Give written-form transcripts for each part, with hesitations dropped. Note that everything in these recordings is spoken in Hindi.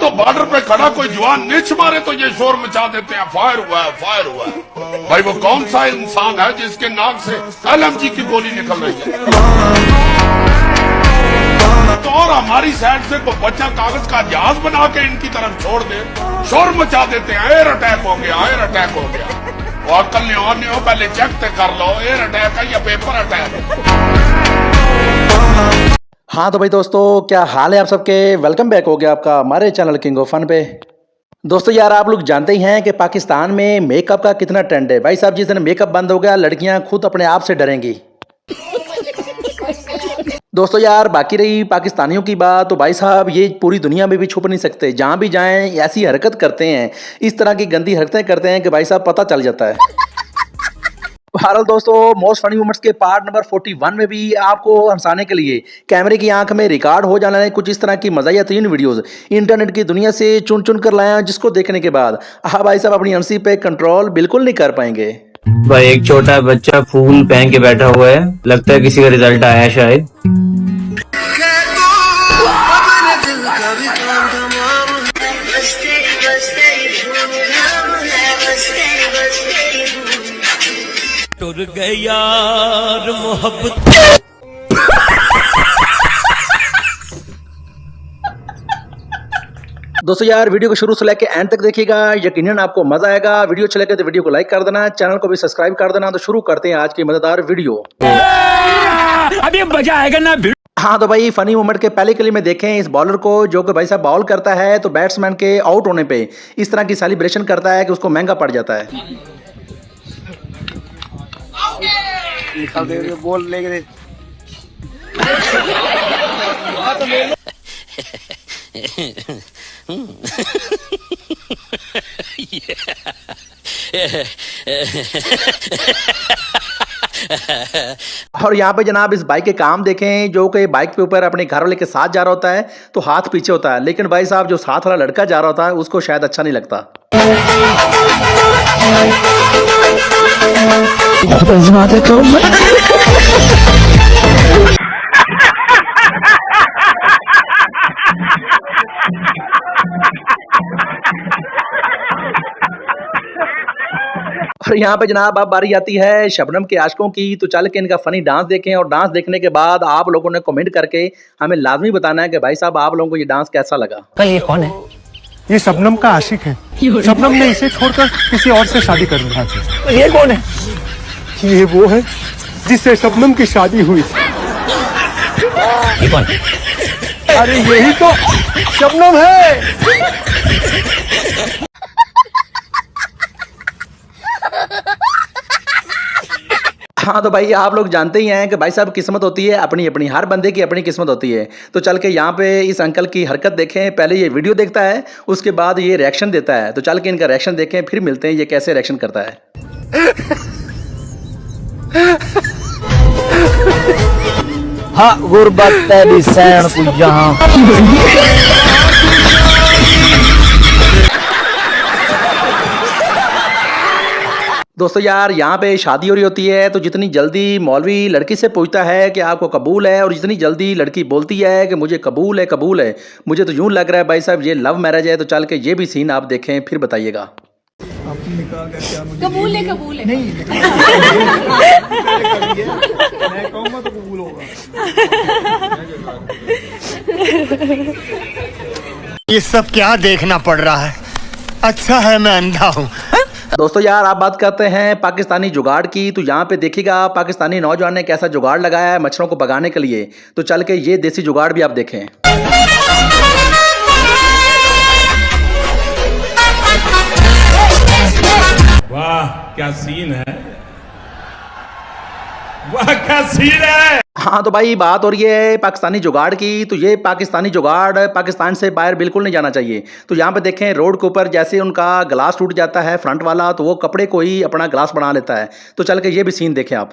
तो बॉर्डर पे खड़ा कोई जवान निच मारे तो ये शोर मचा देते हैं, फायर हुआ है, फायर हुआ है। भाई वो कौन सा इंसान है जिसके नाक से LMG की गोली निकल रही है? तो और हमारी साइड से कोई बच्चा कागज का जहाज बना के इनकी तरफ छोड़ दे, शोर मचा देते हैं, एयर अटैक हो गया, एयर अटैक हो गया। और कल नहीं हो, पहले चेक तो कर लो एयर अटैक है या पेपर अटैक है। हाँ तो भाई दोस्तों, क्या हाल है आप सबके। वेलकम बैक हो गया आपका हमारे चैनल किंग ऑफ फन पे। दोस्तों यार, आप लोग जानते ही हैं कि पाकिस्तान में मेकअप का कितना ट्रेंड है। भाई साहब, जिस दिन मेकअप बंद हो गया, लड़कियां खुद अपने आप से डरेंगी। दोस्तों यार, बाकी रही पाकिस्तानियों की बात, तो भाई साहब ये पूरी दुनिया में भी छुप नहीं सकते। जहाँ भी जाएं ऐसी हरकत करते हैं, इस तरह की गंदी हरकतें करते हैं कि भाई साहब पता चल जाता है। बहरहाल दोस्तों, मोस्ट फनी मोमेंट्स के पार्ट नंबर 41 में भी आपको हंसाने के लिए कैमरे की आंख में रिकॉर्ड हो जाना है कुछ इस तरह की मज़ाहिया 3 वीडियोस इंटरनेट की दुनिया से चुन चुन कर लाया, जिसको देखने के बाद हाँ भाई साहब अपनी हंसी पे कंट्रोल बिल्कुल नहीं कर पाएंगे। भाई एक छोटा बच्चा फूल पहन के बैठा हुआ है, लगता है किसी का रिजल्ट आया है शायद। टुर गए यार मोहब्बत। दोस्तों यार, वीडियो को शुरू से लेकर एंड तक देखिएगा, यकीनन आपको मजा आएगा। वीडियो अच्छी लगे तो वीडियो को लाइक कर देना, चैनल को भी सब्सक्राइब कर देना। तो शुरू करते हैं आज की मजेदार वीडियो। अभी मजा आएगा ना। हाँ तो भाई, फनी मोमेंट के पहले क्लिप में देखें इस बॉलर को, जो कि भाई साहब बॉल करता है तो बैट्समैन के आउट होने पे इस तरह की सेलिब्रेशन करता है कि उसको महंगा पड़ जाता है। बोल लेंगे और यहाँ पे जनाब इस बाइक के काम देखें, जो कि बाइक पे ऊपर अपने घर वाले के साथ जा रहा होता है तो हाथ पीछे होता है, लेकिन भाई साहब जो साथ वाला लड़का जा रहा होता है उसको शायद अच्छा नहीं लगता। और यहाँ पे जनाब अब बारी आती है शबनम के आशिकों की, तो चल के इनका फनी डांस देखें और डांस देखने के बाद आप लोगों ने कमेंट करके हमें लाजमी बताना है कि भाई साहब आप लोगों को ये डांस कैसा लगा। कल ये कौन है? ये शबनम का आशिक है। शबनम ने इसे छोड़कर किसी और से शादी कर ली। तो ये कौन है? ये वो है जिससे शबनम की शादी हुई। ये कौन? अरे यही तो शबनम है। हाँ तो भाई, आप लोग जानते ही हैं कि भाई साहब किस्मत होती है अपनी अपनी, हर बंदे की अपनी किस्मत होती है। तो चल के यहाँ पे इस अंकल की हरकत देखें। पहले ये वीडियो देखता है, उसके बाद ये रिएक्शन देता है। तो चल के इनका रिएक्शन देखें, फिर मिलते हैं ये कैसे रिएक्शन करता है। हाँ, गुर्बत तेरी सैन को जहां। दोस्तों यार, यहाँ पे शादी हो रही होती है, तो जितनी जल्दी मौलवी लड़की से पूछता है कि आपको कबूल है, और जितनी जल्दी लड़की बोलती है कि मुझे कबूल है कबूल है, मुझे तो यूं लग रहा है भाई साहब ये लव मैरिज है। तो चल के ये भी सीन आप देखें, फिर बताइएगा। कबूल है कबूल है। नहीं मैं कहूँगा तो कबूल होगा। ये सब क्या देखना पड़ रहा है? अच्छा है मैं अंधा हूँ। दोस्तों यार, आप बात करते हैं पाकिस्तानी जुगाड़ की, तो यहाँ पे देखिएगा पाकिस्तानी नौजवान ने कैसा जुगाड़ लगाया है मच्छरों को भगाने के लिए। तो चल के ये देसी जुगाड़ भी आप देखें। वाह क्या सीन है, वाह क्या सीन है। हाँ तो भाई, बात हो रही है पाकिस्तानी जुगाड़ की, तो ये पाकिस्तानी जुगाड़ पाकिस्तान से बाहर बिल्कुल नहीं जाना चाहिए। तो यहाँ पे देखें रोड के ऊपर जैसे उनका ग्लास टूट जाता है फ्रंट वाला, तो वो कपड़े को ही अपना ग्लास बना लेता है। तो चल के ये भी सीन देखें आप।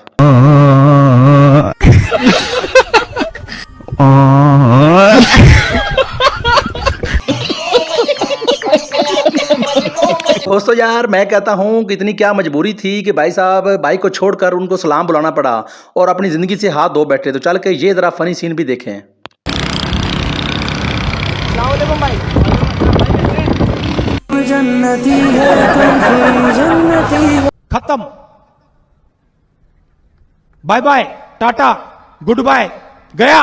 दोस्तों यार, मैं कहता हूँ कि इतनी क्या मजबूरी थी कि भाई साहब बाइक को छोड़कर उनको सलाम बुलाना पड़ा और अपनी ज़िंदगी से हाथ धो बैठे। तो चल के ये ज़रा फनी सीन भी देखें। अस्सलाम वालेकुम भाई। खत्म। Bye bye, tata, good bye, गया।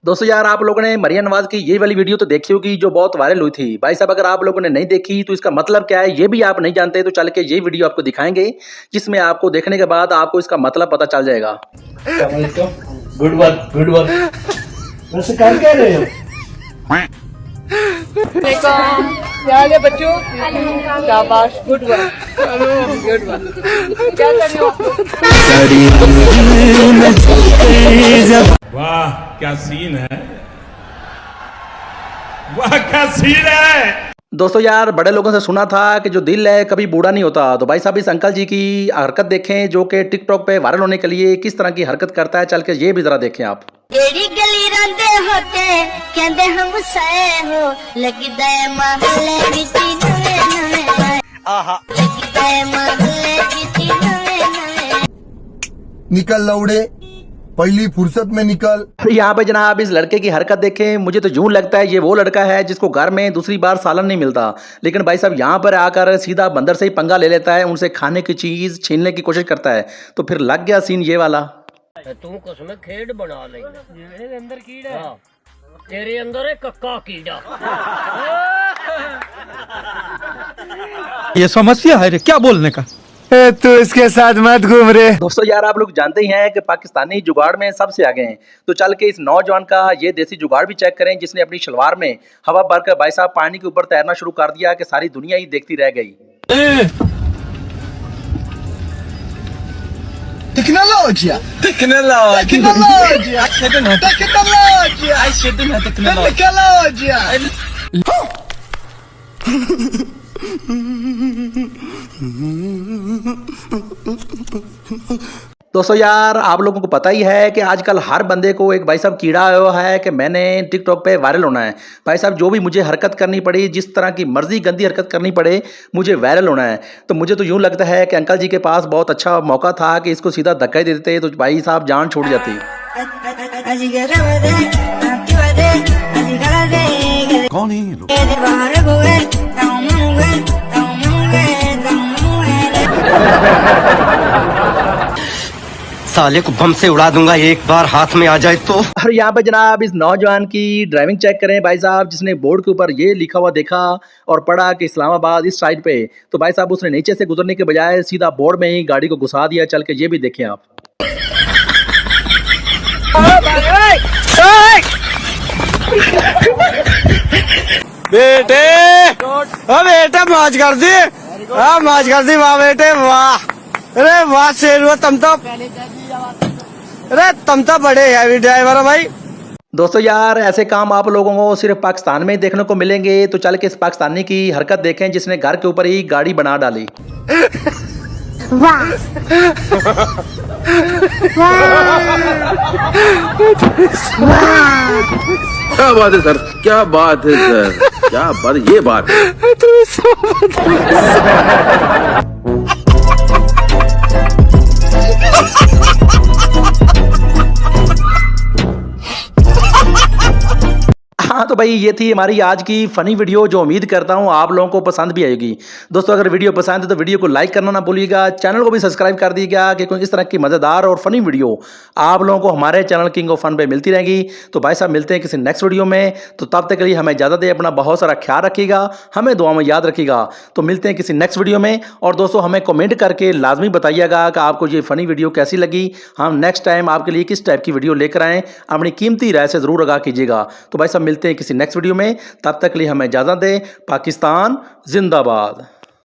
दोस्तों यार, आप लोगों ने मरियम नवाज की ये वाली वीडियो तो देखी होगी जो बहुत वायरल हुई थी। भाई साहब, अगर आप लोगों ने नहीं देखी तो इसका मतलब क्या है ये भी आप नहीं जानते, तो चल के ये वीडियो आपको दिखाएंगे, जिसमें आपको देखने के बाद आपको इसका मतलब पता चल जाएगा। Good work, good work. वैसे कर क्या रहे हो? क्या हाल है बच्चों? शाबाश, गुड वर्क, गुड वर्क। क्या कर रहे हो आप लोग? वाह क्या सीन है, वाह क्या सीन है। दोस्तों यार, बड़े लोगों से सुना था कि जो दिल है कभी बूढ़ा नहीं होता। तो भाई साहब, इस अंकल जी की हरकत देखें जो कि टिकटॉक पे वायरल होने के लिए किस तरह की हरकत करता है। चल के ये भी जरा देखें आप। तेरी गली रंदे होते कहंदे हम सहे हो लगदा महले विच नवे नवे आहा लगदा महले विच नवे नवे। निकल लौड़े, पहली फुर्सत में निकल। यहाँ पे जनाब इस लड़के की हरकत देखें, मुझे तो यूं लगता है ये वो लड़का है जिसको घर में दूसरी बार सालन नहीं मिलता, लेकिन भाई साहब यहाँ पर आकर सीधा बंदर से ही पंगा ले लेता है, उनसे खाने की चीज छीनने की कोशिश करता है। तो फिर लग गया सीन ये वाला। तू कसम खेड बना ले, मेरे अंदर कीड़ा है, तेरे अंदर है कक्का कीड़ा। ये समस्या है रे, क्या बोलने का। तू इसके साथ मत घूम रे। दोस्तों यार, आप लोग जानते ही हैं कि पाकिस्तानी जुगाड़ में सबसे आगे हैं, तो चल के इस नौजवान का ये देसी जुगाड़ भी चेक करें, जिसने अपनी शलवार में हवा भरकर भाई साहब पानी के ऊपर तैरना शुरू कर दिया कि सारी दुनिया ही देखती रह गई। टेक्नोलॉजिया, दोस्तों यार, आप लोगों को पता ही है कि आजकल हर बंदे को एक भाई साहब कीड़ा आया हुआ है कि मैंने टिकटॉक पे वायरल होना है। भाई साहब, जो भी मुझे हरकत करनी पड़ी, जिस तरह की मर्जी गंदी हरकत करनी पड़े, मुझे वायरल होना है। तो मुझे तो यूं लगता है कि अंकल जी के पास बहुत अच्छा मौका था कि इसको सीधा धक्का ही दे देते तो भाई साहब जान छूट जाती। कौन है ये लोग? साले को बम से उड़ा दूंगा एक बार हाथ में आ जाए तो। और यहाँ पे जनाब इस नौजवान की ड्राइविंग चेक करें भाई साहब, जिसने बोर्ड के ऊपर ये लिखा हुआ देखा और पढ़ा कि इस्लामाबाद इस साइड पे, तो भाई साहब उसने नीचे से गुजरने के बजाय सीधा बोर्ड में ही गाड़ी को घुसा दिया। चल के ये भी देखें आप। बेटे, ओ बेटा मौज कर दी, मौज कर दी, वाह बेटे वाह, अरे वाह शेर हुआ तुम तो, अरे तुम तो बड़े हैवी ड्राइवर हो भाई। दोस्तों यार, ऐसे काम आप लोगों को सिर्फ पाकिस्तान में देखने को मिलेंगे, तो चल के इस पाकिस्तानी की हरकत देखें जिसने घर के ऊपर ही गाड़ी बना डाली। क्या बात है सर, क्या बात है सर, क्या बात, ये बात है। हाँ तो भाई, ये थी हमारी आज की फनी वीडियो, जो उम्मीद करता हूँ आप लोगों को पसंद भी आएगी। दोस्तों अगर वीडियो पसंद है तो वीडियो को लाइक करना ना भूलिएगा, चैनल को भी सब्सक्राइब कर दीजिएगा कि कोई इस तरह की मज़ेदार और फनी वीडियो आप लोगों को हमारे चैनल किंग ऑफ फन पे मिलती रहेगी। तो भाई साहब मिलते हैं किसी नेक्स्ट वीडियो में, तो तब तक के लिए हमें इजाज़त दें, अपना बहुत सारा ख्याल रखिएगा, हमें दुआ में याद रखिएगा। तो मिलते हैं किसी नेक्स्ट वीडियो में, और दोस्तों हमें कमेंट करके लाजमी बताइएगा कि आपको ये फ़नी वीडियो कैसी लगी, हम नेक्स्ट टाइम आपके लिए किस टाइप की वीडियो लेकर आएँ, अपनी कीमती राय से ज़रूर आगाह कीजिएगा। तो भाई साहब मिलते हैं किसी नेक्स्ट वीडियो में, तब तक के लिए हमें इजाज़त दें। पाकिस्तान जिंदाबाद।